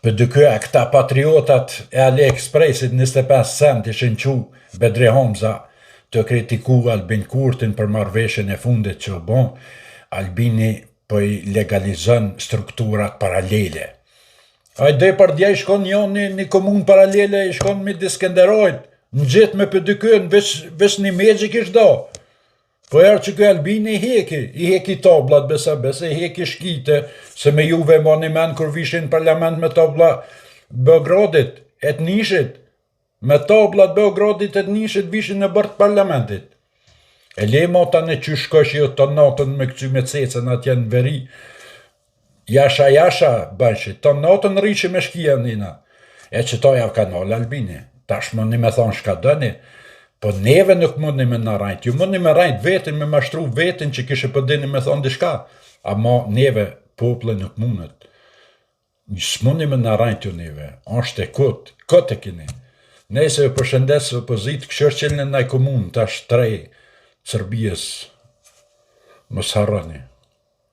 Për dykë e këta patriotat e AliExpressit 25 cent ishin qu Bedri Homza të kritiku Albin Kurtin për marrëveshjen e fundit që u bon. Albini po i legalizon strukturat paralele. Ajde për dja i shkon një komunë paralele, i shkon me Diskenderojt, në gjithë me për dykën, vesh një Mexhik ish do. Po erë që kjo Albini i heki tablat, besa i heki shkite, se me juve ma një men kër vishin parlament me tabla Beogradit, e të nishit, me tablat Beogradit e të nishit vishin në bërtë parlamentit. E le mata në që shkosh jo të natën me këcy me cecen atje në veri, jasha bëshit, të natën rrishi me shkia nina, e që ta jav kanal Albini, tash më një me thonë shka dëni, po neve nuk mundi me në rajt, ju mundi me rajt vetin, me mashtru vetin që kishe përdini me thonë dishka, ama neve pople nuk mundet. Së mundi me në rajt ju neve, ashtë e këtë e kini. Nese përshëndes opozit, këshër qelën e naj komunë, tash 3 Serbijës, mos harroni.